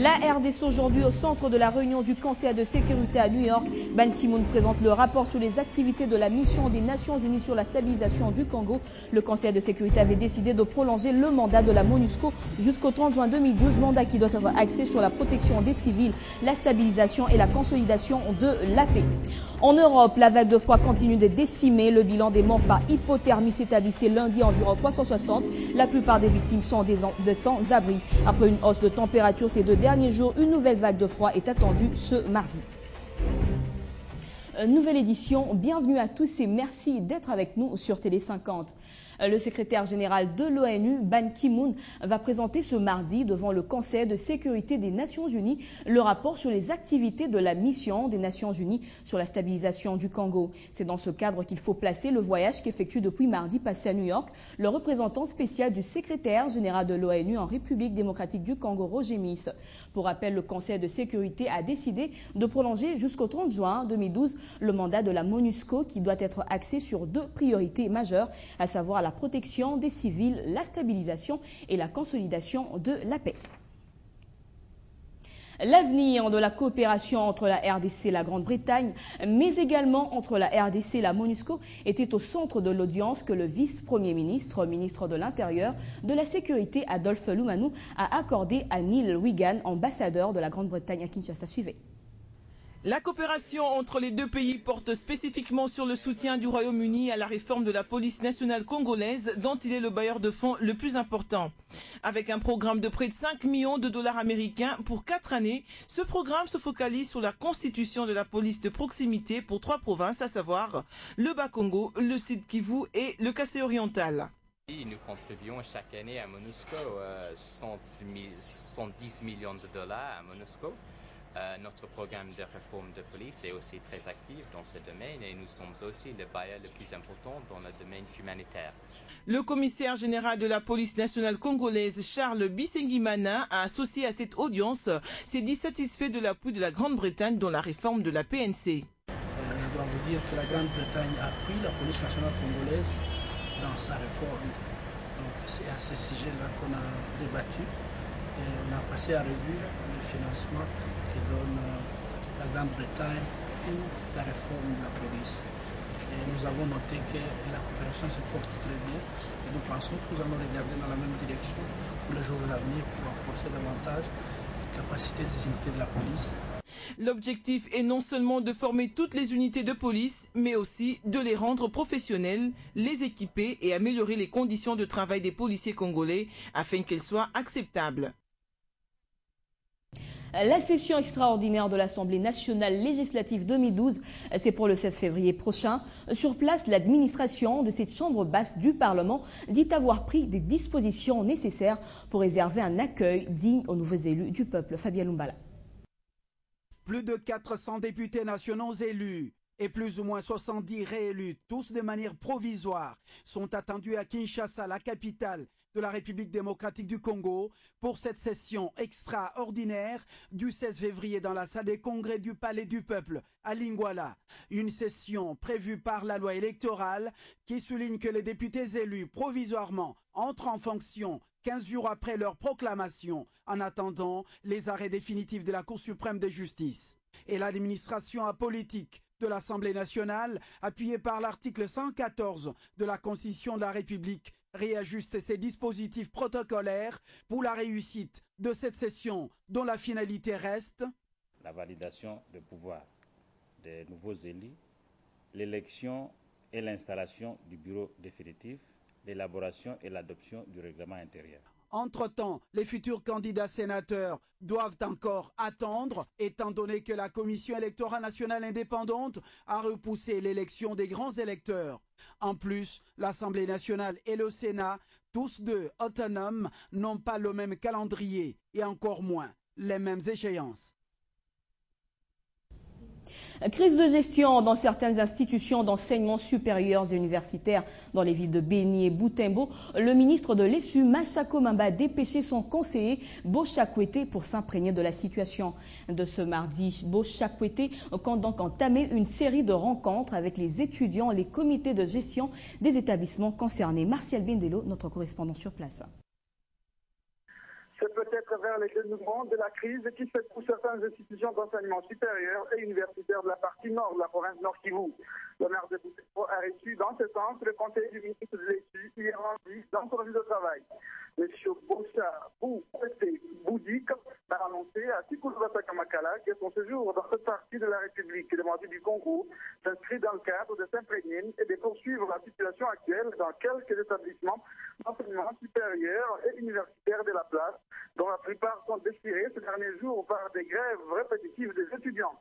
La RDC aujourd'hui au centre de la réunion du Conseil de sécurité à New York. Ban Ki-moon présente le rapport sur les activités de la mission des Nations Unies sur la stabilisation du Congo. Le Conseil de sécurité avait décidé de prolonger le mandat de la MONUSCO jusqu'au 30 juin 2012, mandat qui doit être axé sur la protection des civils, la stabilisation et la consolidation de la paix. En Europe, la vague de froid continue de décimer. Le bilan des morts par hypothermie s'établissait lundi à environ 360. La plupart des victimes sont des sans-abri. Après une hausse de température ces 2 derniers jours, une nouvelle vague de froid est attendue ce mardi. Nouvelle édition, bienvenue à tous et merci d'être avec nous sur Télé 50. Le secrétaire général de l'ONU, Ban Ki-moon, va présenter ce mardi devant le Conseil de sécurité des Nations Unies le rapport sur les activités de la mission des Nations Unies sur la stabilisation du Congo. C'est dans ce cadre qu'il faut placer le voyage qu'effectue depuis mardi passé à New York le représentant spécial du secrétaire général de l'ONU en République démocratique du Congo, Roger Miss. Pour rappel, le Conseil de sécurité a décidé de prolonger jusqu'au 30 juin 2012 le mandat de la MONUSCO qui doit être axé sur 2 priorités majeures, à savoir la protection des civils, la stabilisation et la consolidation de la paix. L'avenir de la coopération entre la RDC et la Grande-Bretagne, mais également entre la RDC et la MONUSCO, était au centre de l'audience que le vice-premier ministre, ministre de l'Intérieur, de la Sécurité, Adolphe Loumanou, a accordé à Neil Wigan, ambassadeur de la Grande-Bretagne à Kinshasa. Suivez. La coopération entre les 2 pays porte spécifiquement sur le soutien du Royaume-Uni à la réforme de la police nationale congolaise dont il est le bailleur de fonds le plus important. Avec un programme de près de 5 millions de dollars américains pour 4 années, ce programme se focalise sur la constitution de la police de proximité pour 3 provinces, à savoir le Bas-Congo, le Sud Kivu et le Kassai oriental. Nous contribuons chaque année à MONUSCO 110 millions de dollars à MONUSCO. Notre programme de réforme de police est aussi très actif dans ce domaine et nous sommes aussi le bailleur le plus important dans le domaine humanitaire. Le commissaire général de la police nationale congolaise, Charles Bisengimana, a associé à cette audience, s'est dit satisfait de l'appui de la Grande-Bretagne dans la réforme de la PNC. Je dois vous dire que la Grande-Bretagne a appuyé la police nationale congolaise dans sa réforme. Donc c'est à ce sujet-là qu'on a débattu. Et on a passé à revue le financement que donne la Grande-Bretagne pour la réforme de la police. Et nous avons noté que la coopération se porte très bien et nous pensons que nous allons regarder dans la même direction pour les jours à venir pour renforcer davantage les capacités des unités de la police. L'objectif est non seulement de former toutes les unités de police, mais aussi de les rendre professionnelles, les équiper et améliorer les conditions de travail des policiers congolais afin qu'elles soient acceptables. La session extraordinaire de l'Assemblée nationale législative 2012, c'est pour le 16 février prochain. Sur place, l'administration de cette chambre basse du Parlement dit avoir pris des dispositions nécessaires pour réserver un accueil digne aux nouveaux élus du peuple. Fabien Lumbala. Plus de 400 députés nationaux élus et plus ou moins 70 réélus, tous de manière provisoire, sont attendus à Kinshasa, la capitale de la République démocratique du Congo, pour cette session extraordinaire du 16 février dans la salle des congrès du Palais du Peuple à Lingwala. Une session prévue par la loi électorale qui souligne que les députés élus provisoirement entrent en fonction 15 jours après leur proclamation, en attendant les arrêts définitifs de la Cour suprême de justice. Et l'administration apolitique de l'Assemblée nationale, appuyée par l'article 114 de la Constitution de la République, réajuste ses dispositifs protocolaires pour la réussite de cette session dont la finalité reste la validation de pouvoir des nouveaux élus, l'élection et l'installation du bureau définitif, l'élaboration et l'adoption du règlement intérieur. Entre-temps, les futurs candidats sénateurs doivent encore attendre, étant donné que la Commission électorale nationale indépendante a repoussé l'élection des grands électeurs. En plus, l'Assemblée nationale et le Sénat, tous 2 autonomes, n'ont pas le même calendrier et encore moins les mêmes échéances. Crise de gestion dans certaines institutions d'enseignement supérieur et universitaire dans les villes de Béni et Butembo. Le ministre de l'ESU, Machako Mamba, a dépêché son conseiller Bochakwete pour s'imprégner de la situation. De ce mardi, Bochakwete compte donc entamer une série de rencontres avec les étudiants et les comités de gestion des établissements concernés. Martial Bendelo, notre correspondant sur place. C'est peut-être vers les dénouements de la crise qui secoue certaines institutions d'enseignement supérieur et universitaire de la partie nord de la province Nord Kivu. Le maire de Butembo a reçu dans ce sens le conseil du ministre de l'Étude hier mardi dans son lieu de travail. M. Bocha Boudik a annoncé à Sikouloubata Kamakala que son séjour dans cette partie de la République démocratique du Congo s'inscrit dans le cadre de s'imprégner et de poursuivre la situation actuelle dans quelques établissements d'enseignement supérieur et universitaire de la place, dont la plupart sont déchirés ces derniers jours par des grèves répétitives des étudiants.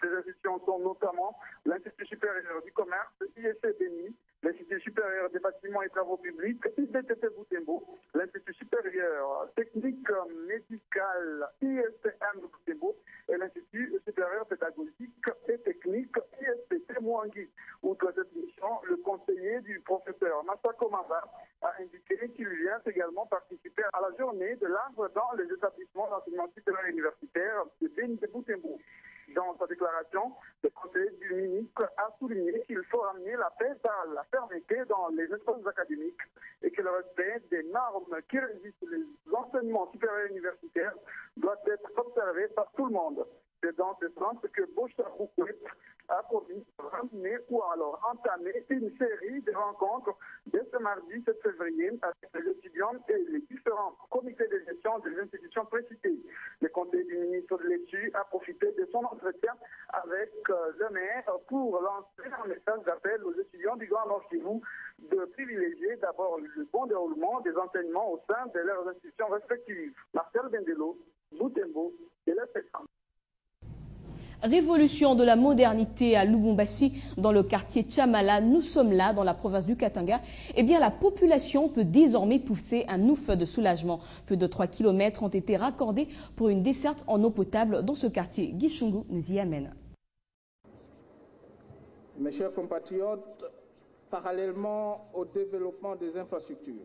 Ces institutions sont notamment l'Institut supérieur du commerce, ISC Béni, l'Institut supérieur des bâtiments et travaux publics, IBTT Butembo, l'Institut supérieur technique médical, ISTM Butembo, et l'Institut supérieur pédagogique et technique, ISPT Mouangui. Outre cette mission, le conseiller du professeur Masako Mava a indiqué qu'il vient également participer à la journée de l'arbre dans les établissements d'enseignement supérieur et universitaire de Béni de Butembo. Dans sa déclaration, le conseiller du ministre a souligné qu'il faut amener la paix par la fermeté dans les espaces académiques et que le respect des normes qui régissent les enseignements supérieurs et universitaires doit être observé par tout le monde. C'est dans ce sens que Bocha Boukwet a promis de ramener ou alors entamer une série de rencontres dès ce mardi 7 février avec les étudiants et les différents comités de gestion des institutions précitées. Le conseil du ministre de l'Étude a profité de son entretien avec le maire pour lancer un message d'appel aux étudiants du Grand Nord Kivu de privilégier d'abord le bon déroulement des enseignements au sein de leurs institutions respectives. Marcel Bendelo, Butembo et la Pétan. Révolution de la modernité à Lubumbashi, dans le quartier Tchamala. Nous sommes là, dans la province du Katanga. Eh bien, la population peut désormais pousser un ouf de soulagement. Plus de 3 km ont été raccordés pour une desserte en eau potable dans ce quartier. Guy Chungu nous y amène. Mes chers compatriotes, parallèlement au développement des infrastructures,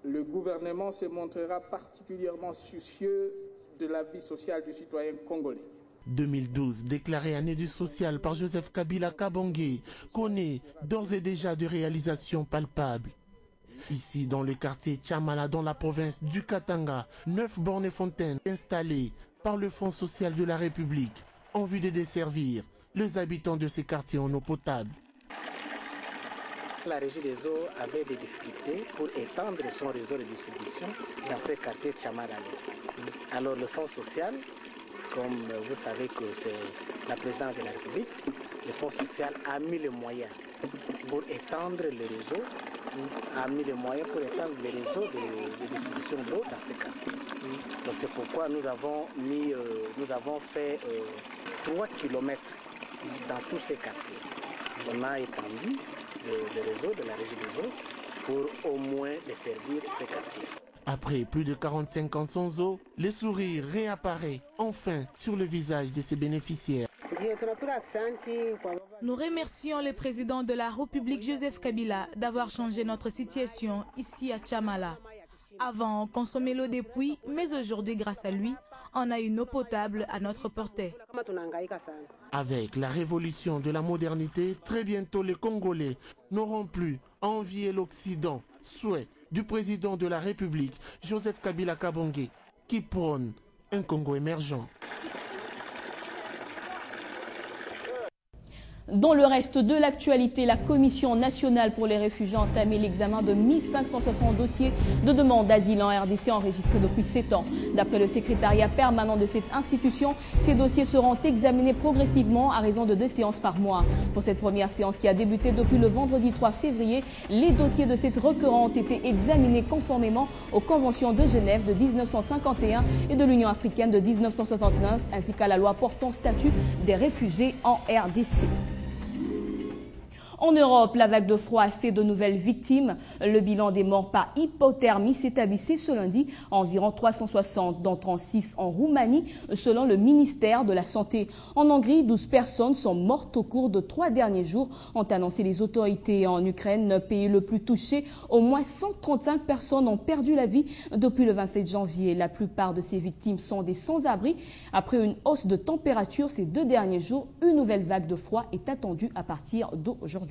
le gouvernement se montrera particulièrement soucieux de la vie sociale du citoyen congolais. 2012, déclarée année du social par Joseph Kabila Kabange, connaît d'ores et déjà de réalisations palpables. Ici, dans le quartier Tchamala, dans la province du Katanga, 9 bornes et fontaines installées par le Fonds social de la République en vue de desservir les habitants de ces quartiers en eau potable. La Régie des eaux avait des difficultés pour étendre son réseau de distribution dans ce quartier Tchamala. Alors le Fonds social, comme vous savez que c'est la présidence de la République, le Fonds social a mis les moyens pour étendre le réseau, de distribution d'eau dans ces quartiers. Donc c'est pourquoi nous avons fait 3 km dans tous ces quartiers. On a étendu le réseau de la Régie des eaux pour au moins desservir ces quartiers. Après plus de 45 ans sans eau, le sourire réapparaît enfin sur le visage de ses bénéficiaires. Nous remercions le président de la République Joseph Kabila d'avoir changé notre situation ici à Tchamala. Avant, on consommait l'eau des puits, mais aujourd'hui, grâce à lui, on a une eau potable à notre portée. Avec la révolution de la modernité, très bientôt les Congolais n'auront plus à envier l'Occident. Souhait du président de la République, Joseph Kabila Kabange, qui prône un Congo émergent. Dans le reste de l'actualité, la Commission nationale pour les réfugiés a entamé l'examen de 1560 dossiers de demande d'asile en RDC enregistrés depuis 7 ans. D'après le secrétariat permanent de cette institution, ces dossiers seront examinés progressivement à raison de 2 séances par mois. Pour cette première séance qui a débuté depuis le vendredi 3 février, les dossiers de cette requérant ont été examinés conformément aux conventions de Genève de 1951 et de l'Union africaine de 1969, ainsi qu'à la loi portant statut des réfugiés en RDC. En Europe, la vague de froid a fait de nouvelles victimes. Le bilan des morts par hypothermie s'établissait ce lundi à environ 360, dont 36 en Roumanie, selon le ministère de la Santé. En Hongrie, 12 personnes sont mortes au cours de 3 derniers jours, ont annoncé les autorités. En Ukraine, pays le plus touché, au moins 135 personnes ont perdu la vie depuis le 27 janvier. La plupart de ces victimes sont des sans-abri. Après une hausse de température ces 2 derniers jours, une nouvelle vague de froid est attendue à partir d'aujourd'hui.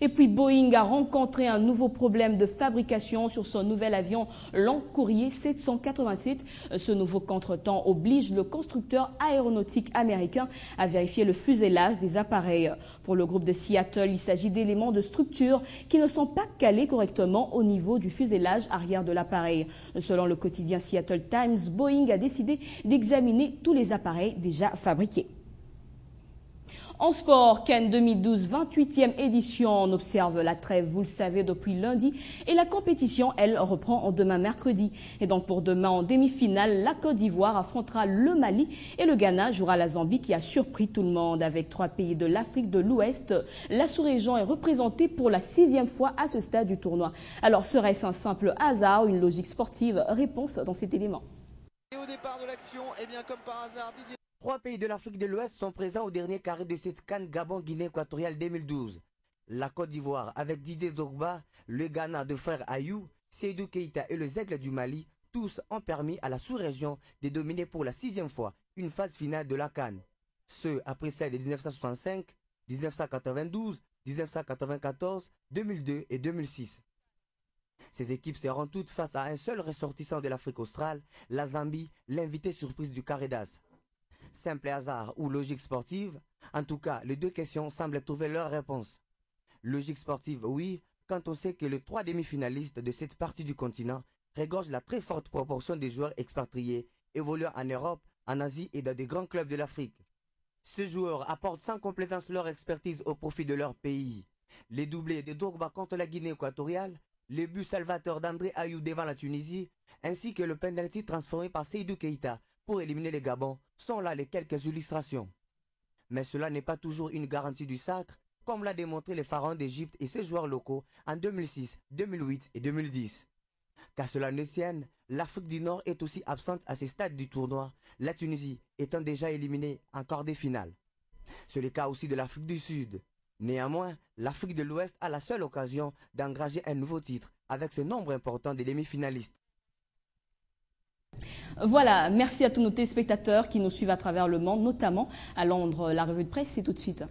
Et puis Boeing a rencontré un nouveau problème de fabrication sur son nouvel avion long courrier 787. Ce nouveau contretemps oblige le constructeur aéronautique américain à vérifier le fuselage des appareils. Pour le groupe de Seattle, il s'agit d'éléments de structure qui ne sont pas calés correctement au niveau du fuselage arrière de l'appareil. Selon le quotidien Seattle Times, Boeing a décidé d'examiner tous les appareils déjà fabriqués. En sport, Cannes 2012, 28e édition. On observe la trêve, vous le savez, depuis lundi. Et la compétition, elle, reprend demain mercredi. Et donc pour demain, en demi-finale, la Côte d'Ivoire affrontera le Mali et le Ghana jouera la Zambie qui a surpris tout le monde. Avec 3 pays de l'Afrique de l'Ouest, la sous-région est représentée pour la 6e fois à ce stade du tournoi. Alors serait-ce un simple hasard ou une logique sportive? Réponse dans cet élément. Et au départ de l'action, eh bien comme par hasard, Didier... 3 pays de l'Afrique de l'Ouest sont présents au dernier carré de cette CAN Gabon-Guinée équatoriale 2012. La Côte d'Ivoire avec Didier Drogba, le Ghana de frère Ayou, Seydou Keïta et le Zègle du Mali, tous ont permis à la sous-région de dominer pour la 6e fois une phase finale de la CAN. Ce après celle de 1965, 1992, 1994, 2002 et 2006. Ces équipes seront toutes face à un seul ressortissant de l'Afrique australe, la Zambie, l'invité surprise du carré d'As. Simple hasard ou logique sportive, en tout cas, les deux questions semblent trouver leur réponse. Logique sportive, oui, quand on sait que les 3 demi-finalistes de cette partie du continent regorgent la très forte proportion des joueurs expatriés évoluant en Europe, en Asie et dans des grands clubs de l'Afrique. Ces joueurs apportent sans complaisance leur expertise au profit de leur pays. Les doublés de Drogba contre la Guinée équatoriale, les buts salvateurs d'André Ayou devant la Tunisie, ainsi que le penalty transformé par Seydou Keïta pour éliminer les Gabons, sont là les quelques illustrations. Mais cela n'est pas toujours une garantie du sacre, comme l'a démontré les pharaons d'Égypte et ses joueurs locaux en 2006, 2008 et 2010. Qu'à cela ne tienne, l'Afrique du Nord est aussi absente à ces stades du tournoi, la Tunisie étant déjà éliminée en quart de finale. C'est le cas aussi de l'Afrique du Sud. Néanmoins, l'Afrique de l'Ouest a la seule occasion d'engranger un nouveau titre avec ce nombre important de demi-finalistes. Voilà, merci à tous nos téléspectateurs qui nous suivent à travers le monde, notamment à Londres. La revue de presse, c'est tout de suite.